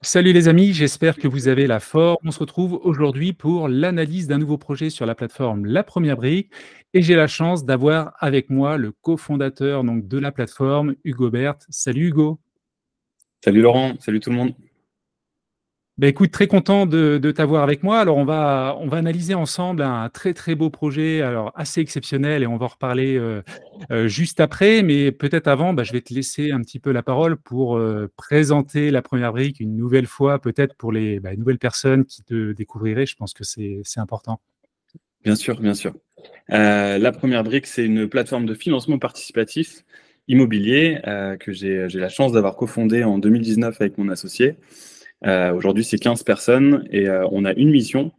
Salut les amis, j'espère que vous avez la forme. On se retrouve aujourd'hui pour l'analyse d'un nouveau projet sur la plateforme La Première Brique et j'ai la chance d'avoir avec moi le cofondateur donc de la plateforme, Hugo Berthe. Salut Hugo. Salut Laurent, salut tout le monde. Ben écoute, très content de t'avoir avec moi. Alors on va analyser ensemble un très très beau projet, alors assez exceptionnel et on va en reparler juste après. Mais peut-être avant, je vais te laisser un petit peu la parole pour présenter la première brique une nouvelle fois, peut-être pour les nouvelles personnes qui te découvriraient. Je pense que c'est important. Bien sûr, bien sûr. La première brique, c'est une plateforme de financement participatif immobilier que j'ai la chance d'avoir cofondée en 2019 avec mon associé. Aujourd'hui, c'est 15 personnes et on a une mission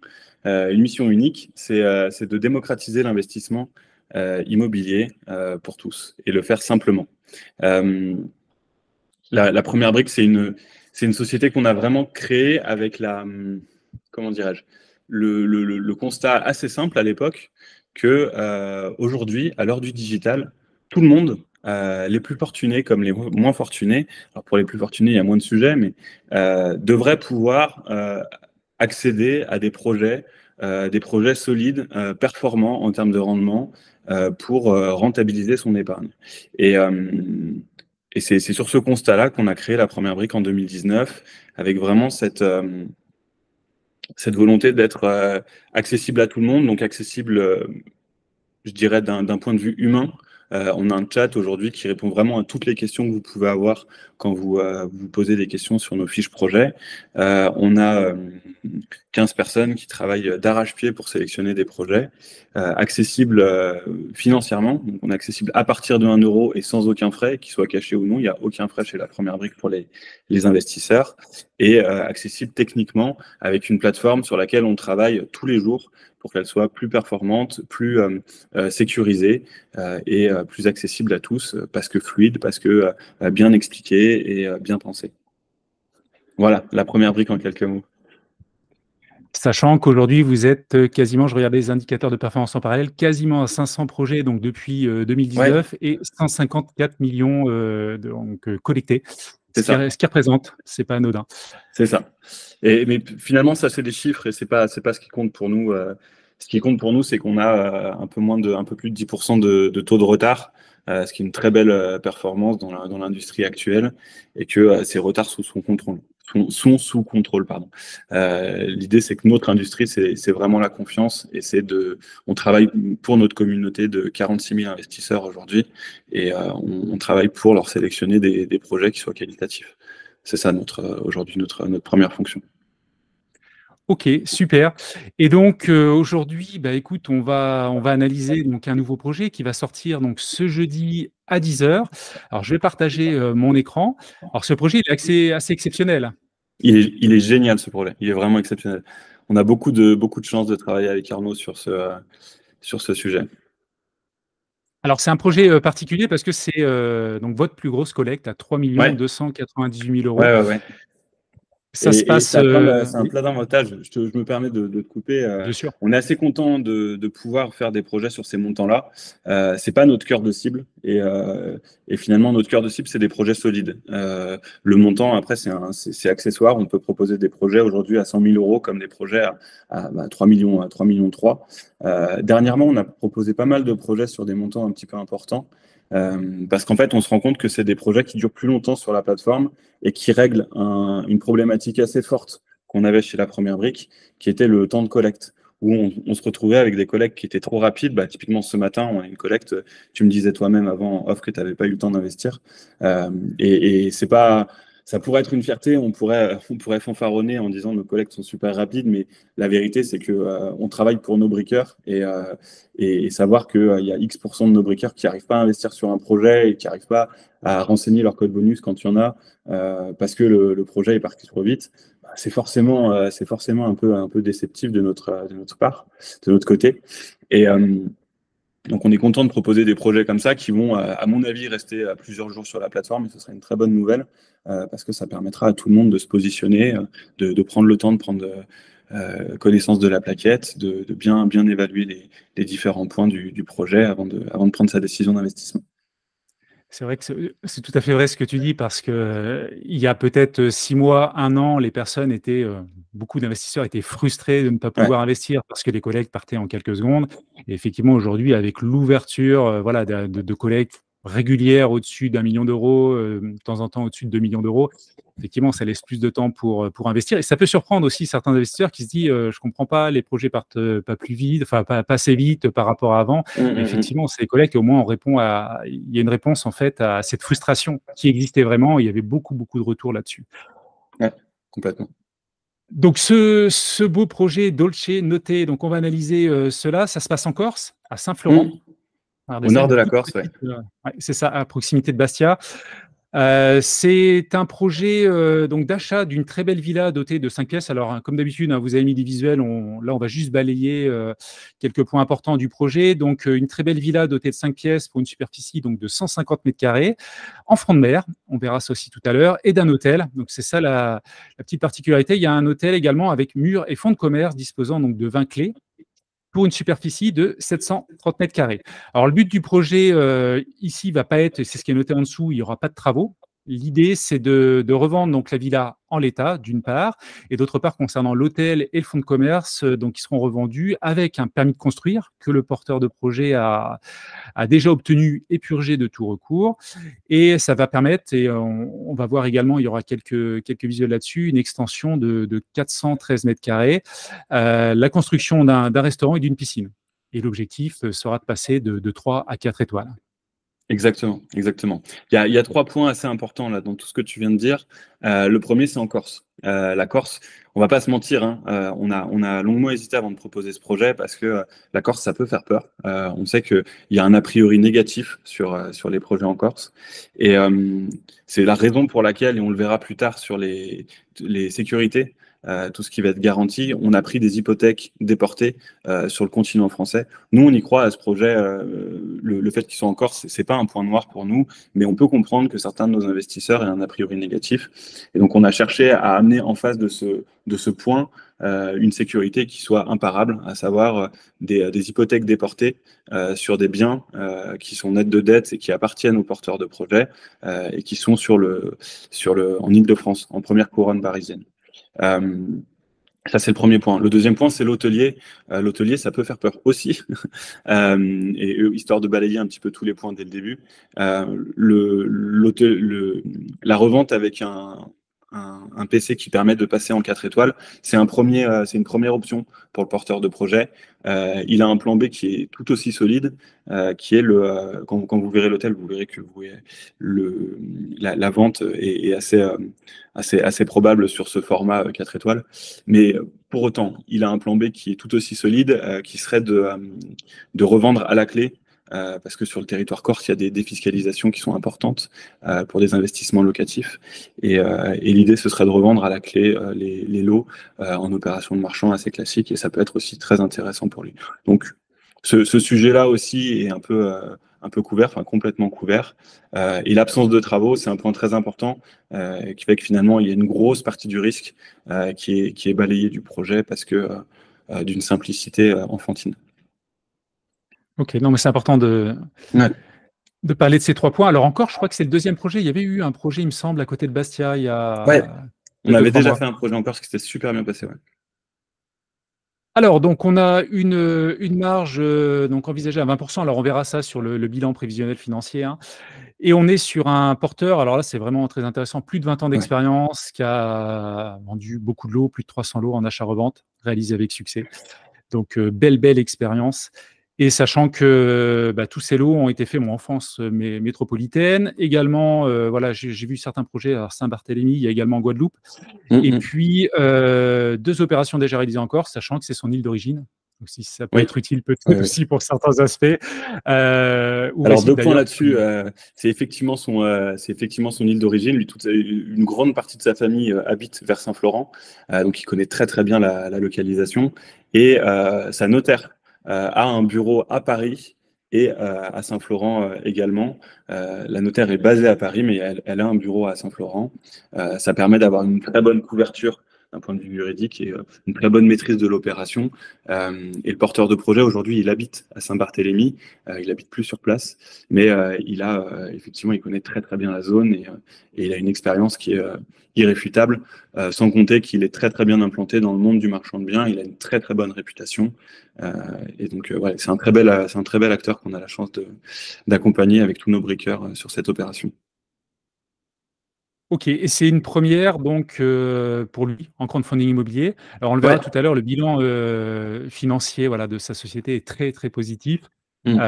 unique, c'est de démocratiser l'investissement immobilier pour tous et le faire simplement. Euh, la première brique, c'est une société qu'on a vraiment créée avec comment dirais-je, le constat assez simple à l'époque que aujourd'hui, à l'heure du digital, tout le monde, les plus fortunés comme les moins fortunés, alors pour les plus fortunés, il y a moins de sujets, mais devraient pouvoir accéder à des projets solides, performants en termes de rendement, pour rentabiliser son épargne. Et, et c'est sur ce constat-là qu'on a créé la première brique en 2019, avec vraiment cette volonté d'être accessible à tout le monde, donc accessible, je dirais, d'un point de vue humain. On a un chat aujourd'hui qui répond vraiment à toutes les questions que vous pouvez avoir quand vous posez des questions sur nos fiches projets. On a 15 personnes qui travaillent d'arrache-pied pour sélectionner des projets, accessibles financièrement. Donc, on est accessible à partir de 1 euro et sans aucun frais, qu'il soit caché ou non. Il n'y a aucun frais chez la première brique pour les investisseurs. Et accessible techniquement avec une plateforme sur laquelle on travaille tous les jours pour qu'elle soit plus performante, plus sécurisée et plus accessible à tous, parce que fluide, parce que bien expliqué et bien pensé. Voilà, la première brique en quelques mots. Sachant qu'aujourd'hui, vous êtes quasiment, je regardais les indicateurs de performance en parallèle, quasiment à 500 projets donc depuis Ouais, 2019 et 154 millions collectés, c'est ça, ce qui représente, c'est pas anodin. c'est ça. Mais finalement, ça c'est des chiffres et c'est pas ce qui compte pour nous. Ce qui compte pour nous, c'est qu'on a un peu plus de 10% de taux de retard, ce qui est une très belle performance dans l'industrie actuelle, et que ces retards sont sous contrôle, pardon. L'idée, c'est que notre industrie, c'est vraiment la confiance, et on travaille pour notre communauté de 46 000 investisseurs aujourd'hui, et on travaille pour leur sélectionner des projets qui soient qualitatifs. C'est ça aujourd'hui notre première fonction. Ok, super. Et donc aujourd'hui, écoute, on va analyser donc un nouveau projet qui va sortir donc ce jeudi à 10 heures. Alors je vais partager mon écran. Alors ce projet il est assez exceptionnel. Il est génial, ce projet. Il est vraiment exceptionnel. On a beaucoup de chance de travailler avec Arnaud sur ce sujet. Alors c'est un projet particulier parce que c'est donc votre plus grosse collecte à 3 Ouais, 298 000 euros. ouais, ouais, ouais. Ça se Et passe, c'est un oui, plein d'avantages. Je me permets de te couper. bien sûr. On est assez content de pouvoir faire des projets sur ces montants-là. C'est pas notre cœur de cible. Et finalement, notre cœur de cible, c'est des projets solides. Le montant, après, c'est accessoire. On peut proposer des projets aujourd'hui à 100 000 euros comme des projets à 3 millions, à 3 millions 3. Dernièrement, on a proposé pas mal de projets sur des montants un petit peu importants. Parce qu'en fait, on se rend compte que c'est des projets qui durent plus longtemps sur la plateforme et qui règle une problématique assez forte qu'on avait chez la première brique, qui était le temps de collecte, où on se retrouvait avec des collectes qui étaient trop rapides. Typiquement, ce matin, on a une collecte, tu me disais toi-même avant off que tu n'avais pas eu le temps d'investir. Et c'est pas, ça pourrait être une fierté, on pourrait fanfaronner en disant nos collectes sont super rapides, mais la vérité, c'est que on travaille pour nos briqueurs et savoir qu'il y a X% de nos briqueurs qui n'arrivent pas à investir sur un projet et qui n'arrivent pas à renseigner leur code bonus quand il y en a, parce que le projet est parti trop vite, c'est forcément un peu déceptif de notre part, de notre côté. Et donc, on est content de proposer des projets comme ça qui vont, à mon avis, rester plusieurs jours sur la plateforme, et ce serait une très bonne nouvelle parce que ça permettra à tout le monde de se positionner, de prendre le temps de prendre connaissance de la plaquette, de bien évaluer les différents points du projet avant de prendre sa décision d'investissement. C'est vrai que c'est tout à fait vrai ce que tu dis parce que, il y a peut-être 6 mois, 1 an, les personnes étaient, beaucoup d'investisseurs étaient frustrés de ne pas Ouais. pouvoir investir parce que les collectes partaient en quelques secondes et effectivement aujourd'hui avec l'ouverture, voilà de collectes régulières au-dessus d'1 000 000 €, de temps en temps au-dessus de 2 000 000 €, effectivement ça laisse plus de temps pour investir et ça peut surprendre aussi certains investisseurs qui se disent: «Je comprends pas, les projets partent, pas plus vite, enfin pas assez vite par rapport à avant». Mais effectivement, c'est collectes et au moins on répond à il y a une réponse en fait à cette frustration qui existait vraiment. Il y avait beaucoup, beaucoup de retours là-dessus. Ouais, complètement. Donc ce beau projet Dolce Noté, donc on va analyser, cela. Ça se passe en Corse, à Saint-Florent, Mmh. Au Ardèche, nord une de la toute Corse, ouais. petite, ouais, c'est ça, à proximité de Bastia. C'est un projet, donc d'achat d'une très belle villa dotée de 5 pièces. Alors, hein, comme d'habitude, hein, vous avez mis des visuels, on va juste balayer, quelques points importants du projet. Donc, une très belle villa dotée de 5 pièces pour une superficie donc de 150 m², en front de mer, on verra ça aussi tout à l'heure, et d'un hôtel. Donc c'est ça la petite particularité. Il y a un hôtel également avec mur et fonds de commerce disposant donc de 20 clés pour une superficie de 730 m². Alors le but du projet, ici va pas être, c'est ce qui est noté en dessous, il y aura pas de travaux. L'idée, c'est de revendre donc la villa en l'état, d'une part, et d'autre part, concernant l'hôtel et le fonds de commerce, donc qui seront revendus avec un permis de construire que le porteur de projet a déjà obtenu et purgé de tout recours. Et ça va permettre, et on va voir également, il y aura quelques visuels là-dessus, une extension de 413 m², la construction d'un restaurant et d'une piscine. Et l'objectif sera de passer de 3 à 4 étoiles. Exactement, exactement. Il y a 3 points assez importants là dans tout ce que tu viens de dire. Le premier, c'est en Corse. La Corse, on va pas se mentir, hein, on a longuement hésité avant de proposer ce projet parce que, la Corse, ça peut faire peur. On sait qu'il y a un a priori négatif sur les projets en Corse et c'est la raison pour laquelle, et on le verra plus tard sur les sécurités, tout ce qui va être garanti, on a pris des hypothèques déportées, sur le continent français. Nous, on y croit à ce projet. Le fait qu'ils soient en Corse, c'est pas un point noir pour nous, mais on peut comprendre que certains de nos investisseurs aient un a priori négatif. Et donc, on a cherché à amener en face de ce point une sécurité qui soit imparable, à savoir des hypothèques déportées sur des biens qui sont nets de dettes et qui appartiennent aux porteurs de projets et qui sont en Île-de-France, en première couronne parisienne. Euh, Ça, c'est le premier point. Le deuxième point, c'est l'hôtelier. L'hôtelier, ça peut faire peur aussi. Histoire de balayer un petit peu tous les points dès le début, la revente avec un PC qui permet de passer en 4 étoiles, c'est une première option pour le porteur de projet. Il a un plan B qui est tout aussi solide, qui est quand vous verrez l'hôtel, vous verrez que la vente est assez probable sur ce format 4 étoiles. Mais pour autant, il a un plan B qui est tout aussi solide, qui serait de revendre à la clé, parce que sur le territoire corse, il y a des défiscalisations qui sont importantes pour des investissements locatifs. Et l'idée, ce serait de revendre à la clé les lots en opération de marchand assez classique, et ça peut être aussi très intéressant pour lui. Donc, ce sujet-là aussi est un peu couvert, enfin complètement couvert. Et l'absence de travaux, c'est un point très important qui fait que finalement, il y a une grosse partie du risque qui est balayée du projet parce que d'une simplicité enfantine. Ok, non, mais c'est important Ouais. de parler de ces 3 points. Alors encore, je crois que c'est le deuxième projet. Il y avait eu un projet, il me semble, à côté de Bastia, Ouais, il on y a deux avait trois déjà mois. fait un projet en Corse qui s'était super bien passé. Ouais. Alors, donc, on a une marge donc envisagée à 20%. Alors, on verra ça sur le bilan prévisionnel financier, hein. Et on est sur un porteur, alors là, c'est vraiment très intéressant, plus de 20 ans Ouais. d'expérience, qui a vendu beaucoup de lots, plus de 300 lots en achat-revente, réalisés avec succès. Donc, belle expérience. Et sachant que tous ces lots ont été faits en France métropolitaine. Également, voilà, j'ai vu certains projets à Saint-Barthélemy, il y a également en Guadeloupe. Et Mm. puis, 2 opérations déjà réalisées en Corse, sachant que c'est son île d'origine. Donc si ça peut Oui. être utile peut-être Ouais. aussi pour certains aspects, où Alors, réside 2 points d'ailleurs là-dessus. C'est effectivement son île d'origine. Lui, une grande partie de sa famille habite vers Saint-Florent, donc il connaît très très bien la localisation. Et sa notaire a un bureau à Paris et à Saint-Florent également. La notaire est basée à Paris, mais elle a un bureau à Saint-Florent. Ça permet d'avoir une très bonne couverture d'un point de vue juridique et une très bonne maîtrise de l'opération. Et le porteur de projet, aujourd'hui, il habite à Saint-Barthélemy. Il habite plus sur place, mais effectivement, il connaît très très bien la zone et il a une expérience qui est irréfutable, sans compter qu'il est très très bien implanté dans le monde du marchand de biens. Il a une très très bonne réputation. Et donc, ouais, c'est un très bel acteur qu'on a la chance d'accompagner avec tous nos briqueurs sur cette opération. OK, et c'est une première donc pour lui en crowdfunding immobilier. Alors on le Ouais. verra tout à l'heure, le bilan, financier, voilà, de sa société est très, très positif. Mm.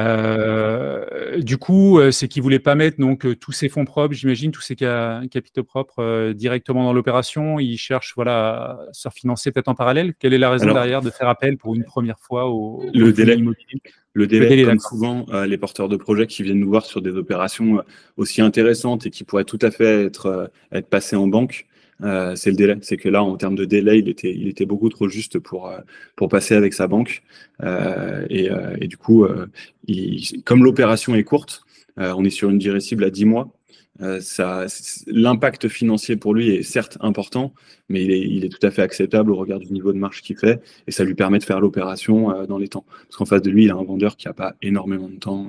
Du coup, c'est qu'il voulait pas mettre donc tous ses fonds propres, j'imagine, tous ses capitaux propres, directement dans l'opération. Il cherche, voilà, à se refinancer peut-être en parallèle. Quelle est la raison Alors, derrière de faire appel pour une première fois au le crowdfunding délai. immobilier? Le Le délai, délai, comme d'accord. souvent, les porteurs de projets qui viennent nous voir sur des opérations aussi intéressantes et qui pourraient tout à fait être passées en banque, c'est le délai. C'est que là, en termes de délai, il était beaucoup trop juste pour passer avec sa banque. Et du coup, comme l'opération est courte, on est sur une durée cible à 10 mois. L'impact financier pour lui est certes important, mais il est tout à fait acceptable au regard du niveau de marge qu'il fait, et ça lui permet de faire l'opération dans les temps. Parce qu'en face de lui, il a un vendeur qui n'a pas énormément de temps.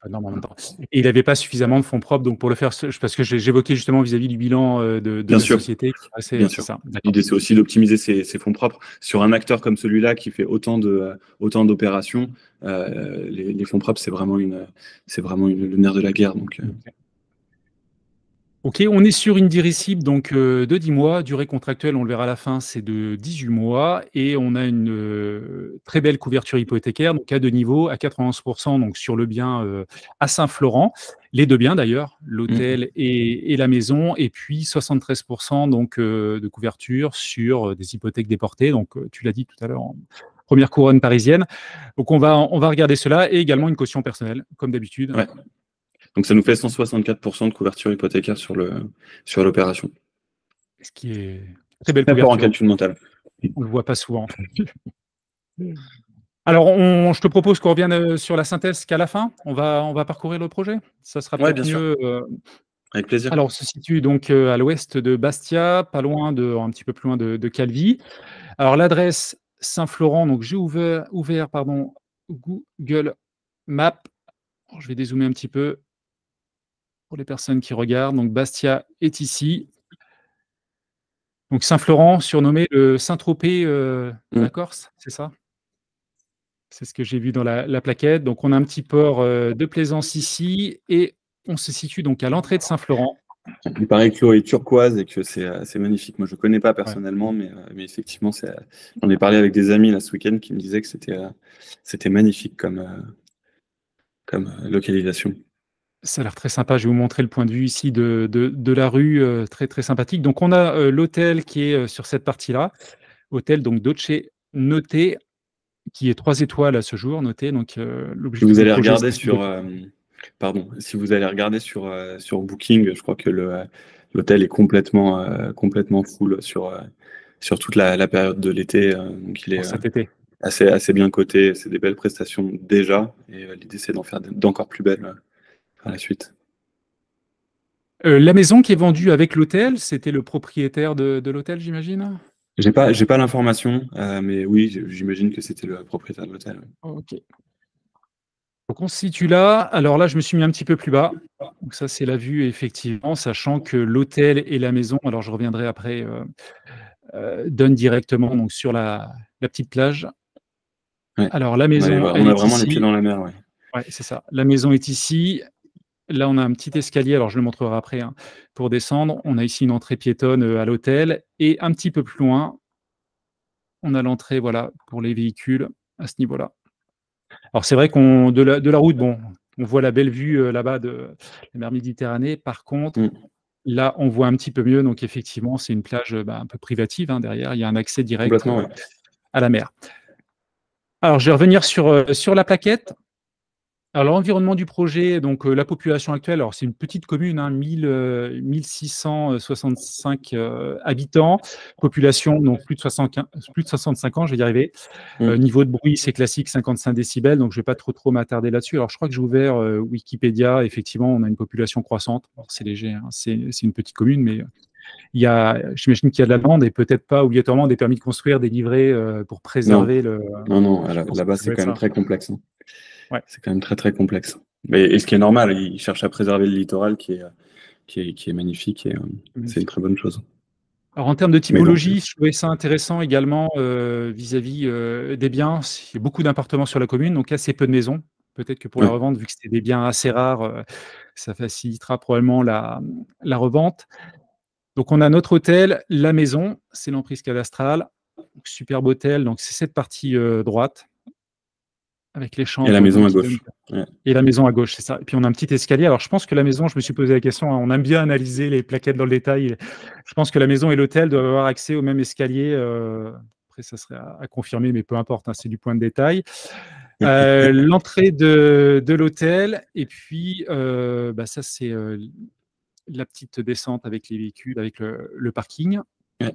Pas énormément de Voilà. temps. Et il n'avait pas suffisamment de fonds propres donc pour le faire, parce que j'évoquais justement vis-à-vis du bilan de Bien la sûr, société. bien C'est sûr. ça, d'accord. L'idée, c'est aussi d'optimiser ses fonds propres. Sur un acteur comme celui-là qui fait autant d'opérations, les fonds propres, c'est vraiment le nerf de la guerre. Donc, OK, on est sur une durée cible donc de 10 mois. Durée contractuelle, on le verra à la fin, c'est de 18 mois et on a une très belle couverture hypothécaire, donc à 2 niveaux, à 91 donc sur le bien à Saint-Florent. Les 2 biens d'ailleurs, mm. l'hôtel et la maison, et puis 73 donc de couverture sur des hypothèques déportées. Donc tu l'as dit tout à l'heure, en première couronne parisienne. Donc on va regarder cela, et également une caution personnelle, comme d'habitude. Ouais. Donc ça nous fait 164% de couverture hypothécaire sur l'opération. Ce qui est très belle Très fort en couverture. calcul mental. On le voit pas souvent. Alors, je te propose qu'on revienne sur la synthèse qu'à la fin. On va parcourir le projet. Ça sera Ouais, peut-être bien sûr, mieux. avec plaisir. Alors, on se situe donc à l'ouest de Bastia, pas loin un petit peu plus loin de Calvi. Alors, l'adresse Saint-Florent, donc j'ai ouvert pardon, Google Maps. Alors, je vais dézoomer un petit peu pour les personnes qui regardent. Donc, Bastia est ici. Donc, Saint-Florent, surnommé le Saint-Tropez de la Mm. Corse, c'est ça? C'est ce que j'ai vu dans la plaquette. Donc, on a un petit port de plaisance ici, et on se situe donc à l'entrée de Saint-Florent. Il paraît que l'eau est turquoise et que c'est magnifique. Moi, je ne connais pas Ouais. personnellement, mais effectivement, j'en ai parlé avec des amis là, ce week-end qui me disaient que c'était magnifique comme localisation. Ça a l'air très sympa. Je vais vous montrer le point de vue ici de la rue, très très sympathique. Donc, on a l'hôtel qui est sur cette partie-là. Hôtel donc Dolce Notte, qui est 3 étoiles à ce jour, noté. Donc, Si l'objectif vous du allez projet, regarder c'est de. si vous allez regarder sur Booking, je crois que l'hôtel est complètement full sur toute la période de l'été. Donc, il est Pour cet été. assez bien coté. C'est des belles prestations déjà. Et l'idée, c'est d'en faire d'encore plus belles par la suite. La maison qui est vendue avec l'hôtel, c'était le propriétaire de l'hôtel, j'imagine? J'ai pas l'information, mais oui, j'imagine que c'était le propriétaire de l'hôtel. OK. Donc on se situe là. Alors là, je me suis mis un petit peu plus bas. Donc ça, c'est la vue, effectivement, sachant que l'hôtel et la maison, alors je reviendrai après, donnent directement donc sur la petite plage. Ouais. Alors la maison, On elle a est vraiment les pieds ici. dans la mer, ouais. Ouais, c'est ça. La maison est ici. Là, on a un petit escalier, alors je le montrerai après, hein, pour descendre. On a ici une entrée piétonne à l'hôtel, et un petit peu plus loin, on a l'entrée, voilà, pour les véhicules à ce niveau-là. Alors c'est vrai qu'on de la route, bon, on voit la belle vue, là-bas de la mer Méditerranée. Par contre, Mm. là, on voit un petit peu mieux, donc effectivement, c'est une plage, un peu privative, hein, derrière. Il y a un accès direct, Complètement, ouais. à la mer. Alors je vais revenir sur la plaquette. Alors l'environnement du projet, donc la population actuelle, alors c'est une petite commune, hein, 1665 habitants. Population, donc plus de 65 ans, je vais y arriver. Mm. Niveau de bruit, c'est classique, 55 décibels, donc je ne vais pas trop m'attarder là-dessus. Alors je crois que j'ai ouvert Wikipédia. Effectivement, on a une population croissante. Alors, c'est léger, hein, c'est une petite commune, mais j'imagine qu'il y a de la demande et peut-être pas obligatoirement des permis de construire délivrés pour Non, préserver le. non, Je pense que là-bas, ça c'est doit être quand même ça. très complexe, hein. Ouais. C'est quand même très, très complexe. Et ce qui est normal, ils cherchent à préserver le littoral qui est magnifique et c'est une très bonne chose. Alors, en termes de Mais bon, typologie, je trouvais ça intéressant également vis-à-vis des biens. Il y a beaucoup d'appartements sur la commune, donc assez peu de maisons. Peut-être que pour la ouais, revente, vu que c'est des biens assez rares, ça facilitera probablement la revente. Donc, on a notre hôtel, la maison, c'est l'emprise cadastrale. Donc, superbe hôtel, donc c'est cette partie droite, avec les et la chambres maison donc, à qui donnent. gauche. Ouais. Et la maison à gauche, c'est ça. Et puis on a un petit escalier. Alors je pense que la maison, je me suis posé la question, hein, on aime bien analyser les plaquettes dans le détail. Je pense que la maison et l'hôtel doivent avoir accès au même escalier. Après, ça serait à confirmer, mais peu importe, hein, c'est du point de détail. L'entrée de l'hôtel, et puis ça, c'est la petite descente avec les véhicules, avec le parking. Ouais,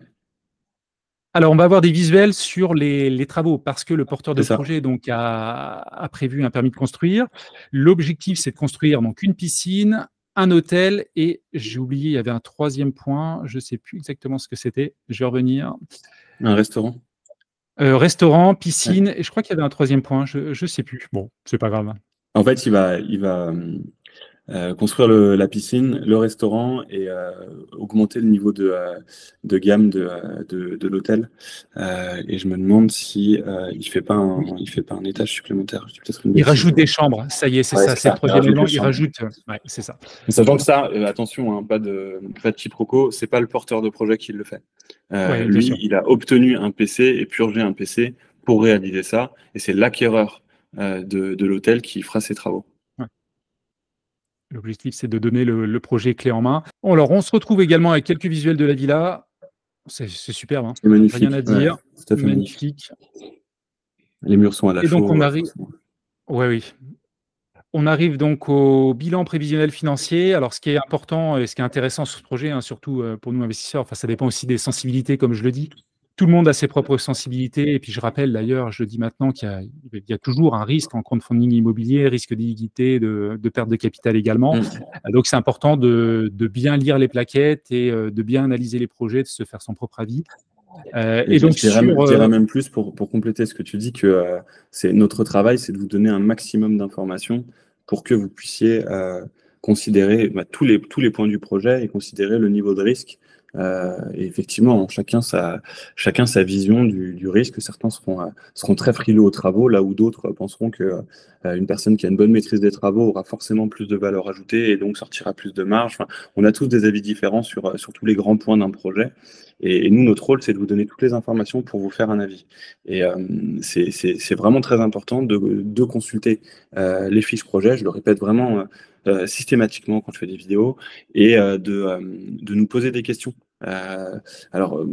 Alors, on va avoir des visuels sur les travaux parce que le porteur de c'est ça. projet donc, a prévu un permis de construire. L'objectif, c'est de construire donc, une piscine, un hôtel et j'ai oublié, il y avait un troisième point, je ne sais plus exactement ce que c'était, je vais revenir. Un restaurant. Restaurant, Ouais. piscine et je crois qu'il y avait un troisième point, je ne sais plus. Bon, c'est pas grave. En fait, il va construire la piscine, le restaurant et augmenter le niveau de gamme de l'hôtel. Et je me demande si Oui. il fait pas un étage supplémentaire. Je dis peut-être une Il bêtise. rajoute des chambres, ça y est, c'est Ouais, ça, c'est c'est le ça. Il troisième rajoute les élément, il chambres. rajoute, ouais, c'est ça. Mais sachant que ça, attention, hein, pas de quiproquo, c'est pas le porteur de projet qui le fait. Oui, bien Lui, sûr. il a obtenu un PC et purgé un PC pour réaliser ça, et c'est l'acquéreur de l'hôtel qui fera ses travaux. Ouais. L'objectif, c'est de donner le projet clé en main. Bon, alors, on se retrouve également avec quelques visuels de la villa. C'est superbe, hein. C'est Rien à magnifique, ouais, dire. tout à fait magnifique. Magnifique. Les murs sont à la Et donc, chaux, on de toute arrive. façon. Ouais, oui. On arrive donc au bilan prévisionnel financier. Alors, ce qui est important et ce qui est intéressant sur ce projet, hein, surtout pour nous investisseurs, enfin, ça dépend aussi des sensibilités, comme je le dis. Tout le monde a ses propres sensibilités. Et puis, je rappelle d'ailleurs, je le dis maintenant, qu'il y a toujours un risque en crowdfunding immobilier, risque d'illiquidité, de perte de capital également. Mm. Donc, c'est important de bien lire les plaquettes et de bien analyser les projets, de se faire son propre avis. Et Et donc, je dirais même plus pour compléter ce que tu dis que c'est notre travail, c'est de vous donner un maximum d'informations pour que vous puissiez considérer tous les points du projet et considérer le niveau de risque. Et effectivement, chacun sa vision du risque. Certains seront très frileux aux travaux, là où d'autres penseront que une personne qui a une bonne maîtrise des travaux aura forcément plus de valeur ajoutée et donc sortira plus de marge. Enfin, on a tous des avis différents sur tous les grands points d'un projet. Et nous, notre rôle, c'est de vous donner toutes les informations pour vous faire un avis. Et c'est vraiment très important de consulter les fiches projet. Je le répète vraiment systématiquement quand je fais des vidéos et de nous poser des questions. Euh, alors,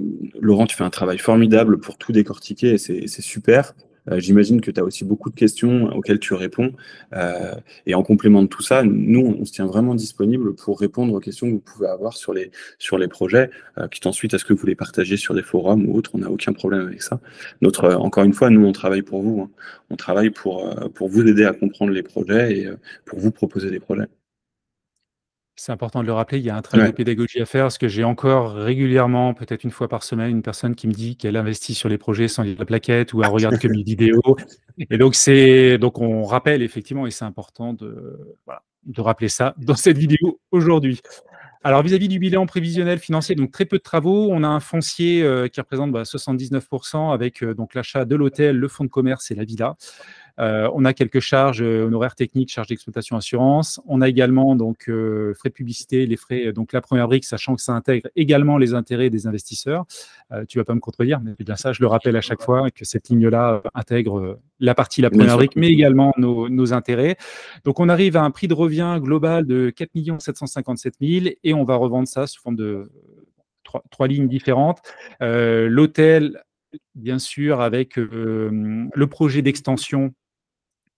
Laurent, tu fais un travail formidable pour tout décortiquer et c'est super. J'imagine que tu as aussi beaucoup de questions auxquelles tu réponds. Euh, et en complément de tout ça, nous, on se tient vraiment disponible pour répondre aux questions que vous pouvez avoir sur les projets, quitte ensuite à ce que vous les partagiez sur des forums ou autres. On n'a aucun problème avec ça. Encore une fois, nous, on travaille pour vous, hein. On travaille pour vous aider à comprendre les projets et pour vous proposer des projets. c'est important de le rappeler, il y a un travail de Ouais. pédagogie à faire parce que j'ai encore régulièrement, peut-être une fois par semaine, une personne qui me dit qu'elle investit sur les projets sans lire la plaquette ou elle regarde que mes vidéos. Et donc on rappelle effectivement, et c'est important voilà, de rappeler ça dans cette vidéo aujourd'hui. Alors vis-à-vis du bilan prévisionnel financier, donc très peu de travaux, on a un foncier qui représente 79% avec donc l'achat de l'hôtel, le fonds de commerce et la villa. On a quelques charges honoraires techniques, charges d'exploitation, assurance. On a également donc frais de publicité, les frais, donc la première brique, sachant que ça intègre également les intérêts des investisseurs. Tu vas pas me contredire, mais c'est bien ça, je le rappelle à chaque fois que cette ligne-là intègre la Bien première sûr. brique, mais également nos intérêts. Donc on arrive à un prix de revient global de 4 757 000 et on va revendre ça sous forme de trois lignes différentes. L'hôtel, bien sûr, avec le projet d'extension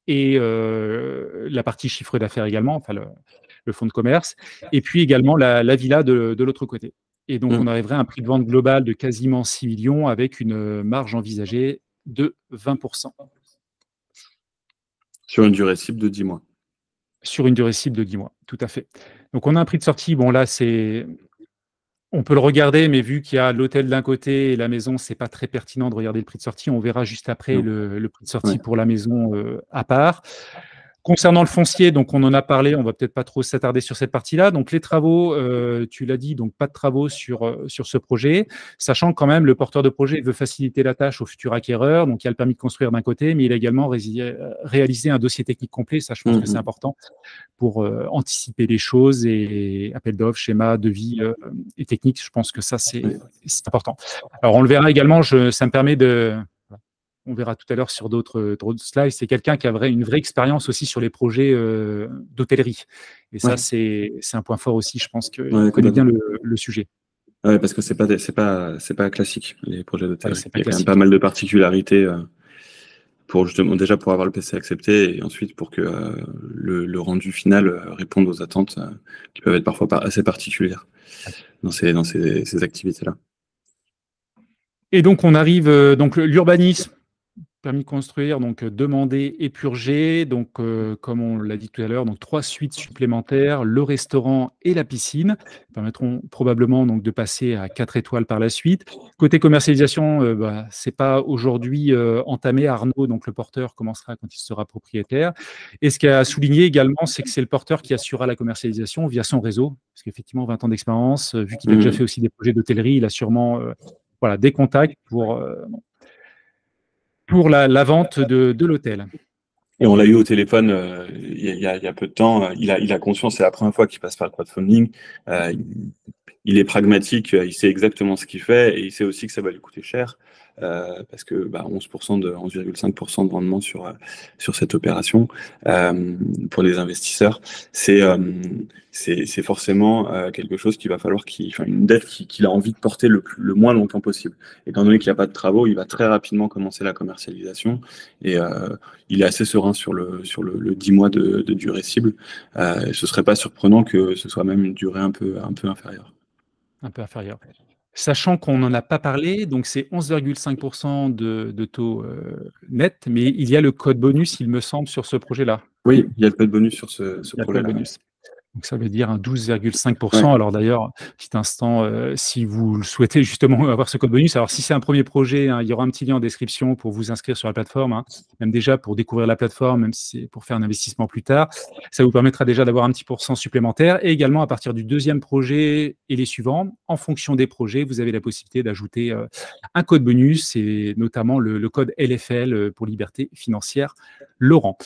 et la partie chiffre d'affaires également, enfin le fonds de commerce, et puis également la villa de l'autre côté. Et donc, on Mm. arriverait à un prix de vente global de quasiment 6 millions avec une marge envisagée de 20% Sur une durée cible de 10 mois. sur une durée cible de 10 mois. Tout à fait. Donc, on a un prix de sortie. Bon, là, On peut le regarder, mais vu qu'il y a l'hôtel d'un côté et la maison, c'est pas très pertinent de regarder le prix de sortie. On verra juste après Non. le prix de Ouais. sortie pour la maison à part. Concernant le foncier, donc on en a parlé, on va peut-être pas trop s'attarder sur cette partie-là. Donc les travaux, tu l'as dit, donc pas de travaux sur ce projet, sachant que quand même le porteur de projet veut faciliter la tâche au futur acquéreur. Donc il y a le permis de construire d'un côté, mais il a également réalisé un dossier technique complet. Ça, je pense que c'est important pour anticiper les choses et appel d'offres, schéma, devis et technique. Je pense que ça, c'est important. Alors, on le verra également, ça me permet de... On verra tout à l'heure sur d'autres slides. C'est quelqu'un qui a une vraie expérience aussi sur les projets d'hôtellerie. Et ça, Ouais. c'est un point fort aussi. Je pense qu'il Ouais, connaît bien complètement. le sujet. Ouais, parce que c'est pas classique, les projets Voilà, d'hôtellerie. c'est Il pas y a quand même pas classique. mal de particularités pour justement, déjà pour avoir le PC accepté et ensuite pour que le rendu final réponde aux attentes qui peuvent être parfois assez particulières dans ces activités-là. Et donc, on arrive, donc l'urbanisme. Permis de construire, donc demandé et purgé. Donc, comme on l'a dit tout à l'heure, donc 3 suites supplémentaires, le restaurant et la piscine permettront probablement donc de passer à 4 étoiles par la suite. Côté commercialisation, c'est pas aujourd'hui entamé. Arnaud, donc le porteur, commencera quand il sera propriétaire. Et ce qu'il a souligné également, c'est que c'est le porteur qui assurera la commercialisation via son réseau, parce qu'effectivement, 20 ans d'expérience, vu qu'il a déjà fait aussi des projets d'hôtellerie, il a sûrement voilà, des contacts pour la vente de l'hôtel. Et on l'a eu au téléphone il y a peu de temps. Il a conscience, c'est la première fois qu'il passe par le crowdfunding. Il est pragmatique, il sait exactement ce qu'il fait et il sait aussi que ça va lui coûter cher parce que 11,5% de rendement sur cette opération pour les investisseurs, c'est c'est forcément quelque chose qu'il va falloir enfin, une dette qu'il a envie de porter le moins longtemps possible. Étant donné qu'il n'y a pas de travaux, il va très rapidement commencer la commercialisation et il est assez serein sur le 10 mois de durée cible. Ce serait pas surprenant que ce soit même une durée un peu inférieure. Un peu inférieur. Sachant qu'on n'en a pas parlé, donc c'est 11,5% de taux net, mais il y a le code bonus, il me semble, sur ce projet-là. Oui, il y a le peu de bonus sur ce Il y a le code projet-là. bonus. Donc ça veut dire un Ouais. 12,5%. Alors d'ailleurs, petit instant, si vous le souhaitez justement avoir ce code bonus, alors si c'est un premier projet, hein, il y aura un petit lien en description pour vous inscrire sur la plateforme, hein, même déjà pour découvrir la plateforme, même si c'est pour faire un investissement plus tard. Ça vous permettra déjà d'avoir un petit pourcent supplémentaire. Et également, à partir du deuxième projet et les suivants, en fonction des projets, vous avez la possibilité d'ajouter un code bonus et notamment le code LFL pour Liberté Financière Laurent.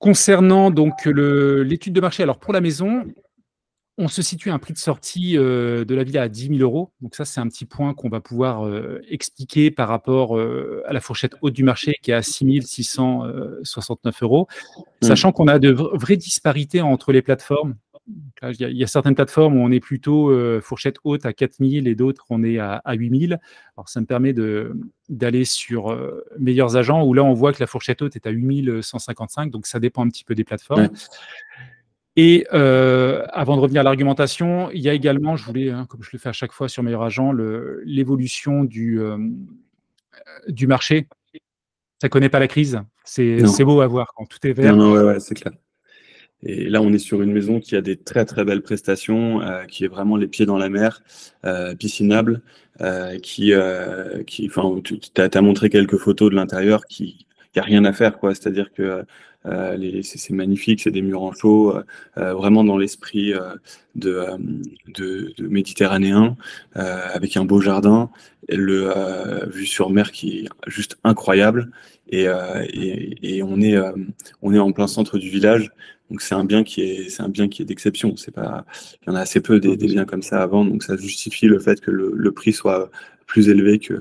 Concernant donc l'étude de marché, alors pour la maison, on se situe à un prix de sortie de la villa à 10 000 euros. Donc ça, c'est un petit point qu'on va pouvoir expliquer par rapport à la fourchette haute du marché qui est à 6 669 euros, Mm. sachant qu'on a de vraies disparités entre les plateformes. Là, il y a certaines plateformes où on est plutôt fourchette haute à 4 000 et d'autres on est à 8 000. Alors ça me permet d'aller sur meilleurs agents où là on voit que la fourchette haute est à 8 155, donc ça dépend un petit peu des plateformes. Ouais. Et avant de revenir à l'argumentation, il y a également, je voulais, hein, comme je le fais à chaque fois sur Meilleur Agent, l'évolution du marché. Ça ne connaît pas la crise. C'est Non, beau à voir quand tout est non, vert. non, ouais, c'est clair. Et là, on est sur une maison qui a des très très belles prestations, qui est vraiment les pieds dans la mer, piscinable, enfin, tu as montré quelques photos de l'intérieur qui y a rien à faire, quoi. C'est-à-dire que c'est magnifique, c'est des murs en chaux, vraiment dans l'esprit de, euh, de méditerranéen, avec un beau jardin, et vue sur mer qui est juste incroyable. Et on est en plein centre du village. Donc c'est un bien qui est d'exception. C'est pas, il y en a assez peu Non, des bien sûr. biens comme ça avant, donc ça justifie le fait que le prix soit plus élevé que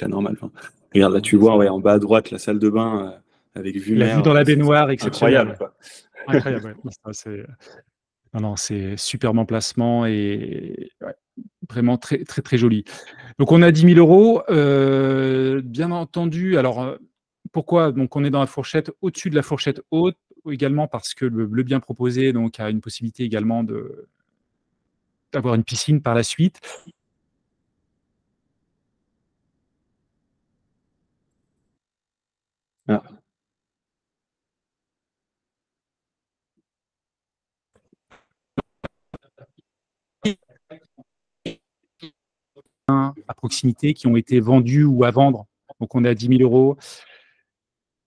la normale. Enfin, regarde là, Non, tu bien vois, sûr. ouais, en bas à droite la salle de bain avec vue La vue mer, dans la c'est baignoire, incroyable, exceptionnelle. quoi. Incroyable. Ouais. Non, non, c'est super emplacement et ouais, vraiment très, très, très joli. Donc, on a 10 000 euros. Bien entendu, alors, pourquoi? Donc, on est dans la fourchette au-dessus de la fourchette haute, également parce que le bien proposé donc, a une possibilité également d'avoir une piscine par la suite. Ah, proximité qui ont été vendus ou à vendre. Donc, on est à 10 000 euros,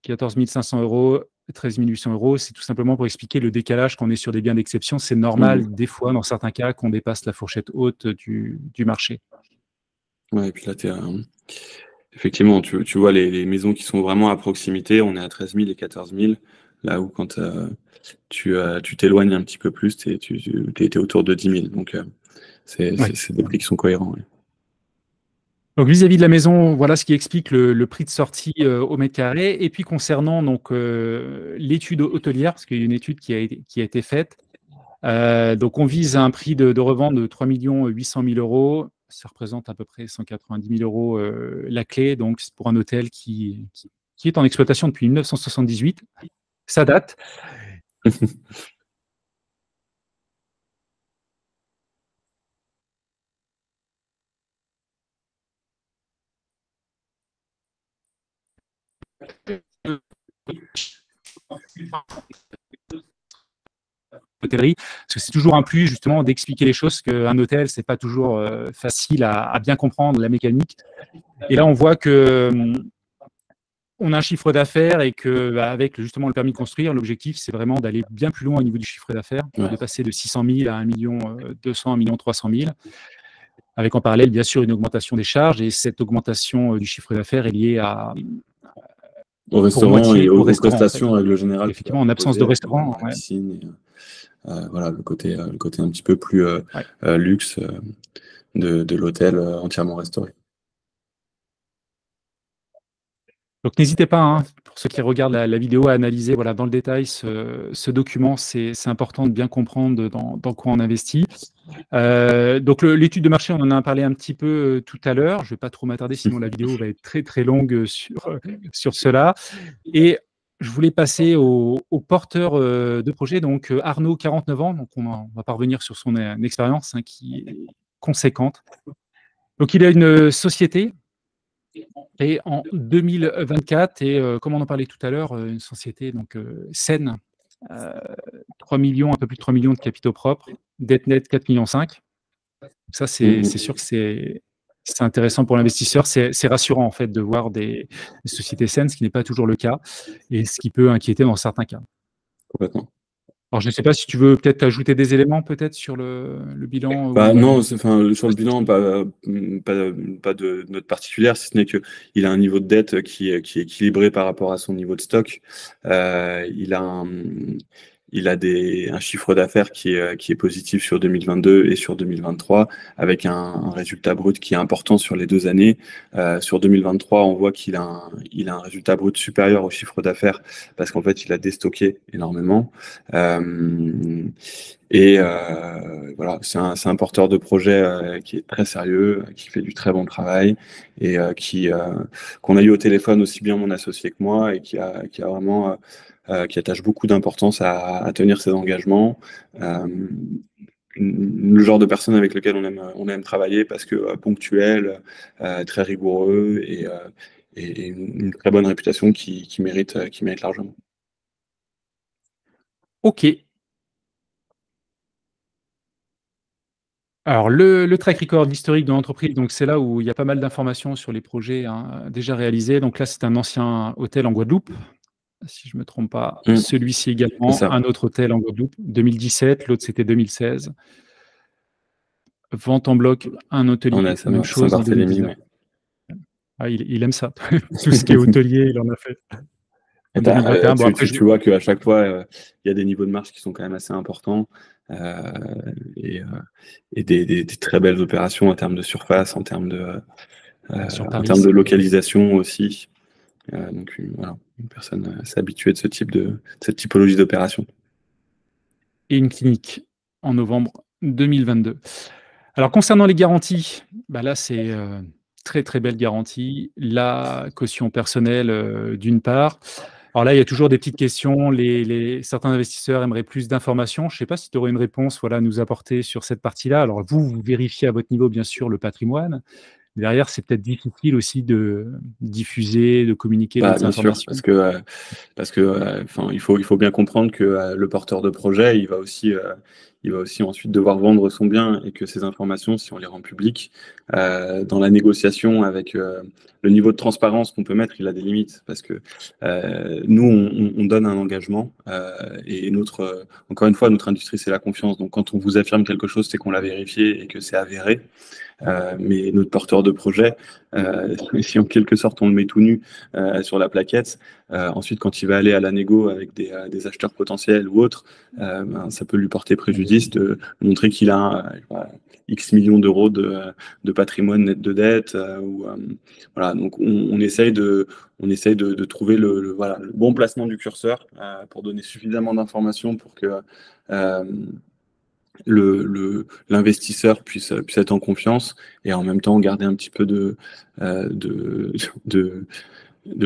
14 500 euros, 13 800 euros. C'est tout simplement pour expliquer le décalage qu'on est sur des biens d'exception. C'est normal, des fois, dans certains cas, qu'on dépasse la fourchette haute du marché. Ouais, et puis là, effectivement, tu vois les maisons qui sont vraiment à proximité, on est à 13 000 et 14 000. Là où quand tu t'éloignes un petit peu plus, tu es autour de 10 000. Donc, c'est des prix qui sont cohérents. Ouais. Donc vis-à-vis de la maison, voilà ce qui explique le prix de sortie au mètre carré. Et puis concernant donc l'étude hôtelière, parce qu'il y a une étude qui a été faite, donc on vise un prix de revente de 3 800 000 euros. Ça représente à peu près 190 000 euros la clé. Donc c'est pour un hôtel qui est en exploitation depuis 1978. Ça date. Hôtellerie, parce que c'est toujours un plus justement d'expliquer les choses, qu'un hôtel, c'est pas toujours facile à bien comprendre la mécanique. Et là, on voit que on a un chiffre d'affaires et que avec justement le permis de construire, l'objectif, c'est vraiment d'aller bien plus loin au niveau du chiffre d'affaires, de passer de 600 000 à 1 200 000, 1 300 000, avec en parallèle, bien sûr, une augmentation des charges. Et cette augmentation du chiffre d'affaires est liée au restaurant et aux prestations en règle générale. Effectivement, en absence de restaurant. La piscine, voilà, le côté un petit peu plus luxe de l'hôtel entièrement restauré. Donc n'hésitez pas, hein, pour ceux qui regardent la vidéo, à analyser voilà, dans le détail ce document. C'est important de bien comprendre dans quoi on investit. Donc l'étude de marché, on en a parlé un petit peu tout à l'heure. Je ne vais pas trop m'attarder, sinon la vidéo va être très très longue sur cela. Et je voulais passer au porteur de projet, donc Arnaud, 49 ans. Donc on va pas revenir sur son expérience qui est conséquente. Donc il a une société. Et en 2024, et comme on en parlait tout à l'heure, une société donc saine, 3 millions, un peu plus de 3 millions de capitaux propres, dette nette 4,5 millions. Ça, c'est sûr que c'est intéressant pour l'investisseur. C'est rassurant en fait de voir des sociétés saines, ce qui n'est pas toujours le cas, et ce qui peut inquiéter dans certains cas. Complètement. Alors, je ne sais pas si tu veux peut-être ajouter des éléments peut-être sur le bilan. Non, sur le bilan, pas de note particulière, si ce n'est qu'il a un niveau de dette qui est équilibré par rapport à son niveau de stock. Il a un chiffre d'affaires qui est positif sur 2022 et sur 2023, avec un résultat brut qui est important sur les 2 années. Sur 2023, on voit qu'il a un résultat brut supérieur au chiffre d'affaires parce qu'en fait, il a déstocké énormément. Voilà, c'est un porteur de projet qui est très sérieux, qui fait du très bon travail et qu'on a eu au téléphone aussi bien mon associé que moi et qui a vraiment qui attache beaucoup d'importance à tenir ses engagements. Le genre de personne avec lequel on aime travailler parce que ponctuel, très rigoureux et une très bonne réputation qui mérite largement. Ok. Alors, le track record, l'historique de l'entreprise, donc c'est là où il y a pas mal d'informations sur les projets déjà réalisés. Donc là, c'est un ancien hôtel en Guadeloupe, si je ne me trompe pas. Celui-ci également, un autre hôtel en Guadeloupe, 2017, l'autre c'était 2016. Vente en bloc, un hôtelier, même chose en 2019. Ah, il aime ça. Tout ce qui est hôtelier, il en a fait. En 2021, tu vois qu'à chaque fois, il y a des niveaux de marge qui sont quand même assez importants et des très belles opérations en termes de surface, en termes de localisation aussi. Donc voilà, une personne assez habituée de cette typologie d'opération. Et une clinique en novembre 2022. Alors concernant les garanties, là c'est très très belle garantie. La caution personnelle d'une part. Alors là, il y a toujours des petites questions. Certains investisseurs aimeraient plus d'informations. Je ne sais pas si tu aurais une réponse à nous apporter sur cette partie-là. Alors vous vérifiez à votre niveau, bien sûr, le patrimoine. Derrière, c'est peut-être difficile aussi de diffuser, de communiquer d'autres informations. Parce que il faut bien comprendre que le porteur de projet, il va aussi il va aussi ensuite devoir vendre son bien et que ces informations, si on les rend publiques, dans la négociation avec le niveau de transparence qu'on peut mettre, il a des limites parce que nous, on donne un engagement et encore une fois, notre industrie, c'est la confiance. Donc, quand on vous affirme quelque chose, c'est qu'on l'a vérifié et que c'est avéré. Mais notre porteur de projet, si en quelque sorte on le met tout nu sur la plaquette, ensuite quand il va aller à la négo avec des acheteurs potentiels ou autres, ça peut lui porter préjudice de montrer qu'il a X millions d'euros de patrimoine net de dette. Voilà, donc on essaye de trouver voilà, le bon placement du curseur pour donner suffisamment d'informations pour que l'investisseur puisse être en confiance et en même temps garder un petit peu de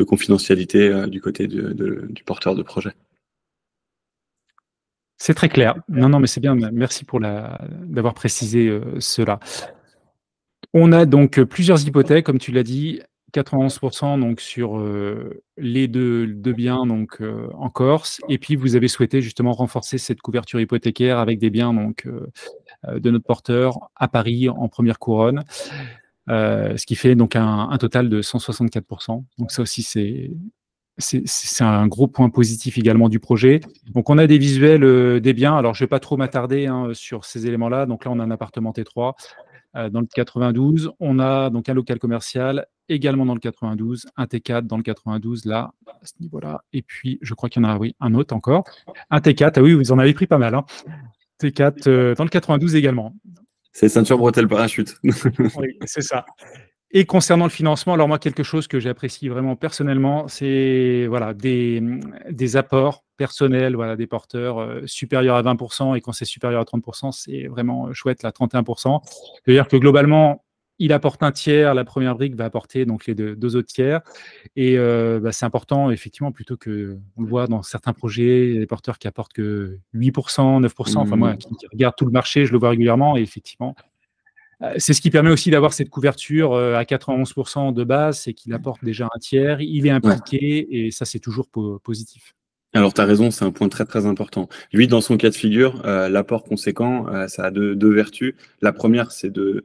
confidentialité du côté du porteur de projet. C'est très clair. Non, non, mais c'est bien. Merci d'avoir précisé cela. On a donc plusieurs hypothèques, comme tu l'as dit, 91% donc sur les deux biens donc en Corse, et puis vous avez souhaité justement renforcer cette couverture hypothécaire avec des biens donc de notre porteur à Paris en première couronne, ce qui fait donc un total de 164%. Donc ça aussi c'est un gros point positif également du projet. Donc on a des visuels des biens. Alors je ne vais pas trop m'attarder sur ces éléments-là. Donc là on a un appartement T3 dans le 92. On a donc un local commercial également dans le 92, un T4 dans le 92 là, à ce niveau-là. Et puis je crois qu'il y en a un autre encore. Un T4, ah oui, vous en avez pris pas mal. T4 dans le 92 également. C'est ceinture bretelle parachute. Oui, c'est ça. Et concernant le financement, alors moi, quelque chose que j'apprécie vraiment personnellement, c'est voilà, des apports personnels, voilà, des porteurs supérieurs à 20%, et quand c'est supérieur à 30%, c'est vraiment chouette, là, 31%. C'est-à-dire que globalement, il apporte un tiers, la première brique va apporter donc les deux autres tiers. Et c'est important, effectivement, plutôt que, on le voit dans certains projets, il y a des porteurs qui apportent que 8%, 9%. Enfin, moi, qui regarde tout le marché, je le vois régulièrement, et effectivement, c'est ce qui permet aussi d'avoir cette couverture à 91% de base, c'est qu'il apporte déjà un tiers, il est impliqué, et ça, c'est toujours positif. Alors, tu as raison, c'est un point très, très important. Lui, dans son cas de figure, l'apport conséquent, ça a deux vertus. La première, c'est de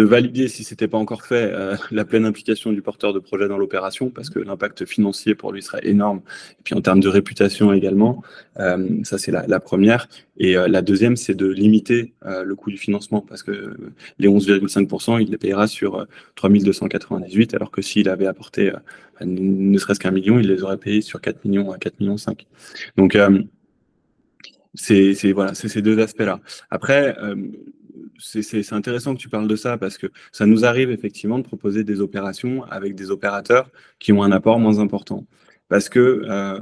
valider, si ce n'était pas encore fait, la pleine implication du porteur de projet dans l'opération, parce que l'impact financier pour lui serait énorme. Et puis en termes de réputation également, ça c'est la première. Et la deuxième, c'est de limiter le coût du financement, parce que les 11,5%, il les payera sur 3298, alors que s'il avait apporté ne serait-ce qu'un million, il les aurait payés sur 4 millions à 4 millions 5. Donc c'est voilà, c'est ces deux aspects-là. Après, c'est intéressant que tu parles de ça parce que ça nous arrive effectivement de proposer des opérations avec des opérateurs qui ont un apport moins important. Parce que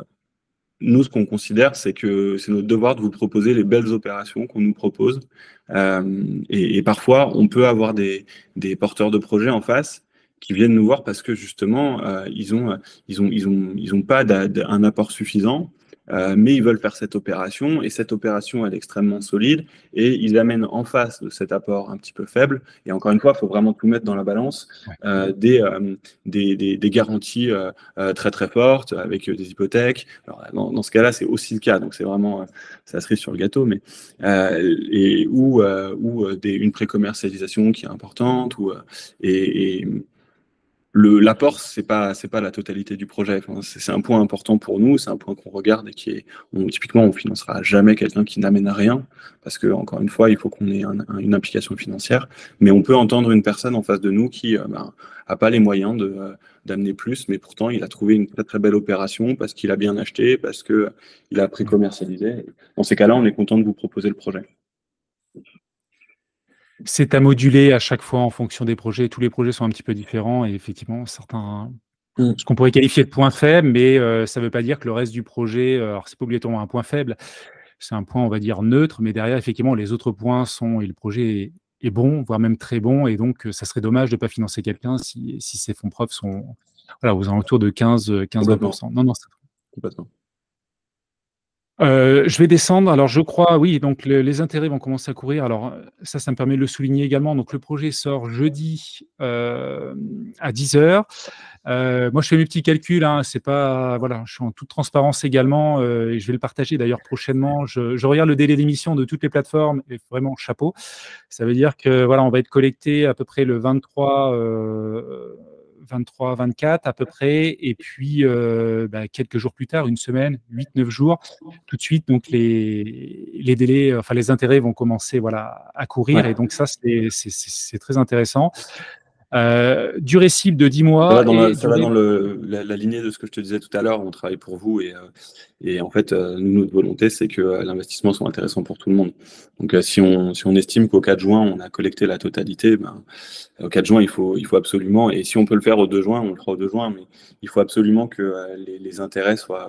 nous, ce qu'on considère, c'est que c'est notre devoir de vous proposer les belles opérations qu'on nous propose. Et parfois, on peut avoir des porteurs de projets en face qui viennent nous voir parce que justement, ils ont pas un apport suffisant. Mais ils veulent faire cette opération, et cette opération, elle est extrêmement solide, et ils amènent en face de cet apport un petit peu faible. Et encore une fois, il faut vraiment tout mettre dans la balance, des garanties très très fortes, avec des hypothèques. Alors, dans ce cas-là, c'est aussi le cas, donc c'est vraiment, ça cerise sur le gâteau, mais ou une pré-commercialisation qui est importante, l'apport, c'est pas la totalité du projet. Enfin, c'est un point important pour nous, c'est un point qu'on regarde et typiquement, on financera jamais quelqu'un qui n'amène à rien, parce que encore une fois, il faut qu'on ait une implication financière. Mais on peut entendre une personne en face de nous qui a pas les moyens d'amener plus, mais pourtant il a trouvé une très très belle opération parce qu'il a bien acheté, parce que il a pré-commercialisé. Dans ces cas-là, on est content de vous proposer le projet. C'est à moduler à chaque fois en fonction des projets. Tous les projets sont un petit peu différents, et effectivement, certains, ce qu'on pourrait qualifier de point faible, mais ça ne veut pas dire que le reste du projet, alors c'est pas obligatoirement un point faible, c'est un point, on va dire, neutre, mais derrière, effectivement, les autres points et le projet est bon, voire même très bon, et donc ça serait dommage de ne pas financer quelqu'un si ses fonds propres sont aux alentours de 15-20%. Non, c'est complètement. Je vais descendre. Alors, je crois, oui, donc les intérêts vont commencer à courir. Alors, ça me permet de le souligner également. Donc, le projet sort jeudi à 10h. Moi, je fais mes petits calculs, hein, c'est pas, voilà, je suis en toute transparence également, et je vais le partager d'ailleurs prochainement. Je regarde le délai d'émission de toutes les plateformes et vraiment chapeau. Ça veut dire que voilà, on va être connecté à peu près le 23-24 à peu près, et puis quelques jours plus tard, une semaine, 8-9 jours, tout de suite, donc les délais, enfin les intérêts vont commencer voilà, à courir, Ouais. et donc ça, c'est très intéressant. Durée cible de 10 Ça va mois dans et ça va durée. dans la lignée de ce que je te disais tout à l'heure. On travaille pour vous et en fait, nous, notre volonté, c'est que l'investissement soit intéressant pour tout le monde. Donc, si on estime qu'au 4 juin, on a collecté la totalité, ben, au 4 juin, il faut absolument, et si on peut le faire au 2 juin, on le fera au 2 juin, mais il faut absolument que les intérêts soient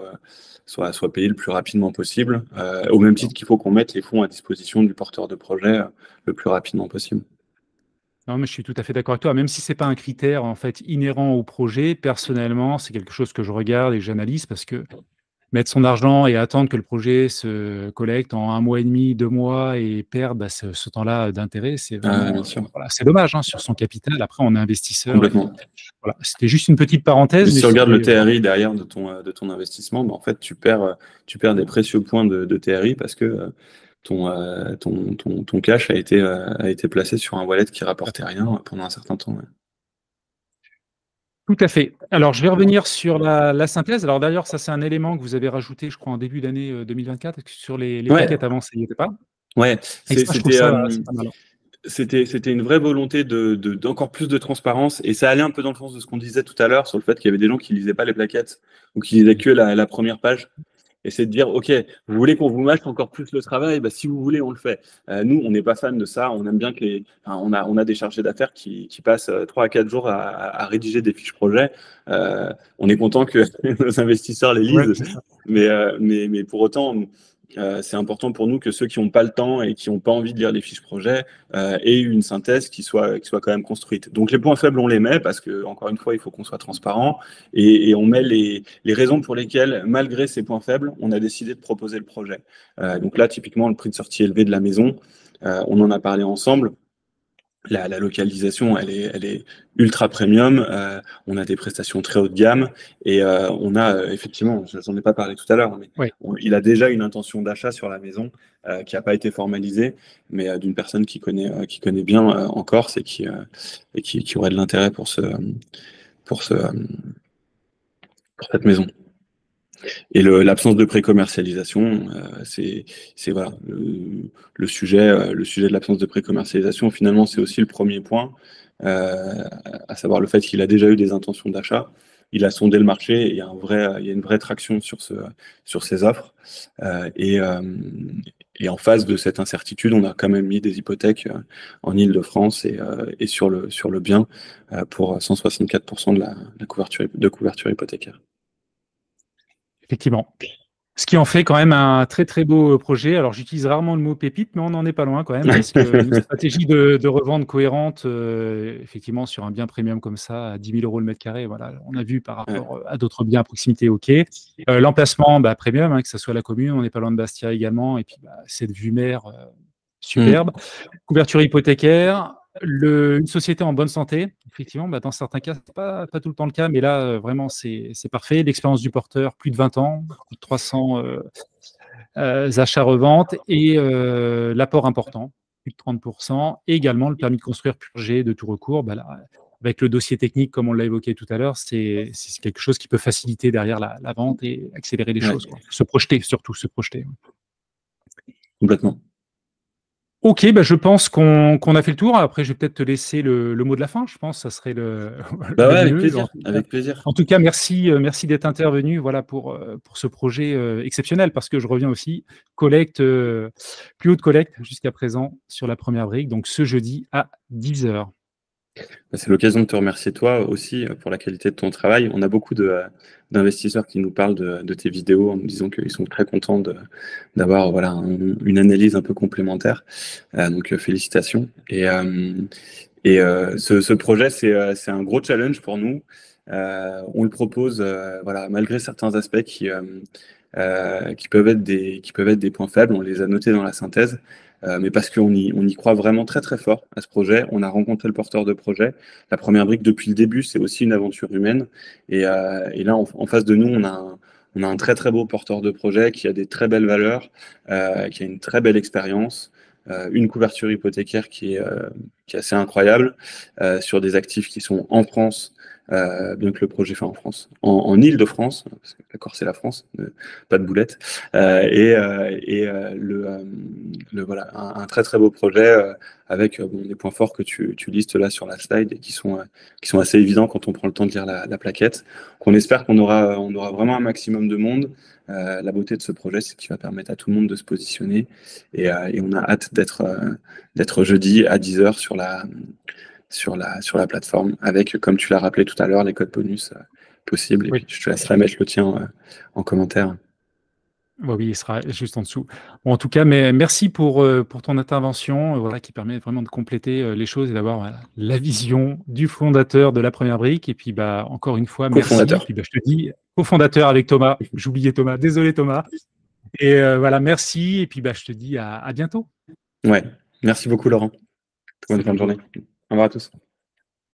payés le plus rapidement possible, au même titre qu'il faut qu'on mette les fonds à disposition du porteur de projet le plus rapidement possible. Non, mais je suis tout à fait d'accord avec toi. Même si c'est pas un critère en fait inhérent au projet, personnellement, c'est quelque chose que je regarde et que j'analyse, parce que mettre son argent et attendre que le projet se collecte en 1 mois et demi, 2 mois, et perdre ce temps-là d'intérêt, c'est Bien vraiment, sûr, voilà, c'est dommage, hein, sur son capital. Après, on est investisseur, et complètement. voilà. C'était juste une petite parenthèse, Puis si mais tu regardes le c'était TRI derrière de ton investissement, ben, en fait, tu perds des précieux points de TRI parce que ton cash a été placé sur un wallet qui rapportait rien pendant un certain temps. Ouais. tout à fait. Alors, je vais revenir sur la synthèse. Alors d'ailleurs, ça, c'est un élément que vous avez rajouté, je crois, en début d'année 2024, sur les Ouais, plaquettes avant, ça n'y était pas. ouais, Et ça, je trouve c'était ça c'est pas mal. c'était une vraie volonté d'encore plus de transparence et ça allait un peu dans le sens de ce qu'on disait tout à l'heure sur le fait qu'il y avait des gens qui lisaient pas les plaquettes ou qui lisaient que la première page. Et c'est de dire, OK, vous voulez qu'on vous mâche encore plus le travail, bah, si vous voulez, on le fait. Nous, on n'est pas fan de ça. On aime bien que on a des chargés d'affaires qui passent 3 à 4 jours à rédiger des fiches projets. On est content que nos investisseurs les Ouais, lisent, c'est ça. mais pour autant, c'est important pour nous que ceux qui n'ont pas le temps et qui n'ont pas envie de lire les fiches projets aient une synthèse qui soit quand même construite. Donc les points faibles, on les met parce que, encore une fois, il faut qu'on soit transparent et on met les raisons pour lesquelles, malgré ces points faibles, on a décidé de proposer le projet. Donc là, typiquement, le prix de sortie élevé de la maison, on en a parlé ensemble. La localisation, elle est ultra premium. On a des prestations très haut de gamme et on a effectivement, j'en ai pas parlé tout à l'heure, mais Ouais. il a déjà une intention d'achat sur la maison qui n'a pas été formalisée, mais d'une personne qui connaît bien en Corse et qui aurait de l'intérêt pour cette maison. Et l'absence de pré-commercialisation, c'est voilà, le sujet de l'absence de pré-commercialisation, finalement, c'est aussi le premier point, à savoir le fait qu'il a déjà eu des intentions d'achat. Il a sondé le marché et il y a une vraie traction sur ces offres. Et en face de cette incertitude, on a quand même mis des hypothèques en Île-de-France et sur le bien pour 164% de couverture hypothécaire. Effectivement. Ce qui en fait quand même un très très beau projet. Alors j'utilise rarement le mot pépite, mais on n'en est pas loin quand même, parce qu'une stratégie de revente cohérente, effectivement, sur un bien premium comme ça, à 10 000 euros le mètre carré, voilà, on a vu par Ouais. rapport à d'autres biens à proximité, ok. L'emplacement, premium, hein, que ce soit la commune, on n'est pas loin de Bastia également, et puis cette vue mer superbe. Couverture hypothécaire, une société en bonne santé, effectivement, dans certains cas, c'est pas tout le temps le cas, mais là, vraiment, c'est parfait. L'expérience du porteur, plus de 20 ans, plus de 300 achats-reventes, et l'apport important, plus de 30%, et également le permis de construire purgé de tout recours. Là, avec le dossier technique, comme on l'a évoqué tout à l'heure, c'est quelque chose qui peut faciliter derrière la vente et accélérer les Ouais, choses, quoi. Se projeter, surtout, se projeter. complètement. Ok, je pense qu'on a fait le tour. Après, je vais peut-être te laisser le mot de la fin. Je pense que ça serait Bah le ouais, avec mieux. plaisir, avec plaisir. En tout cas, merci d'être intervenu, voilà, pour ce projet exceptionnel, parce que je reviens aussi, collecte, plus haute collecte jusqu'à présent sur la première brique, donc ce jeudi à 10 h. Bah, c'est l'occasion de te remercier toi aussi pour la qualité de ton travail. On a beaucoup d'investisseurs qui nous parlent de tes vidéos en nous disant qu'ils sont très contents d'avoir voilà, une analyse un peu complémentaire. Donc félicitations. Et ce projet, c'est un gros challenge pour nous. On le propose, voilà, malgré certains aspects qui peuvent être des points faibles, on les a notés dans la synthèse. mais parce qu'on y croit vraiment très très fort à ce projet. On a rencontré le porteur de projet. La première brique depuis le début, c'est aussi une aventure humaine. Et là, en face de nous, on a un très très beau porteur de projet qui a des très belles valeurs, qui a une très belle expérience, une couverture hypothécaire qui est assez incroyable, sur des actifs qui sont en France. Donc le projet fait en France, en Île-de-France, parce que la Corse c'est la France, pas de boulette. Voilà, un très très beau projet, avec bon, des points forts que tu listes là sur la slide et qui sont assez évidents quand on prend le temps de lire la plaquette. Qu'on espère on aura vraiment un maximum de monde. La beauté de ce projet, c'est qu'il va permettre à tout le monde de se positionner, et on a hâte d'être jeudi à 10 heures sur la plateforme avec, comme tu l'as rappelé tout à l'heure, les codes bonus possibles. Et puis Oui. je te laisserai mettre le tien en commentaire. Oui, oui, il sera juste en dessous. Bon, en tout cas, merci pour ton intervention, voilà, qui permet vraiment de compléter les choses et d'avoir, voilà, la vision du fondateur de la première brique. Et puis, bah, encore une fois, merci. Et Cofondateur. puis, bah, je te dis, cofondateur avec Thomas. J'oubliais Thomas. Désolé, Thomas. Et voilà, merci. Et puis, bah, je te dis à bientôt. Ouais. Merci beaucoup, Laurent. Bonne fin de Salut. journée. Au revoir à tous.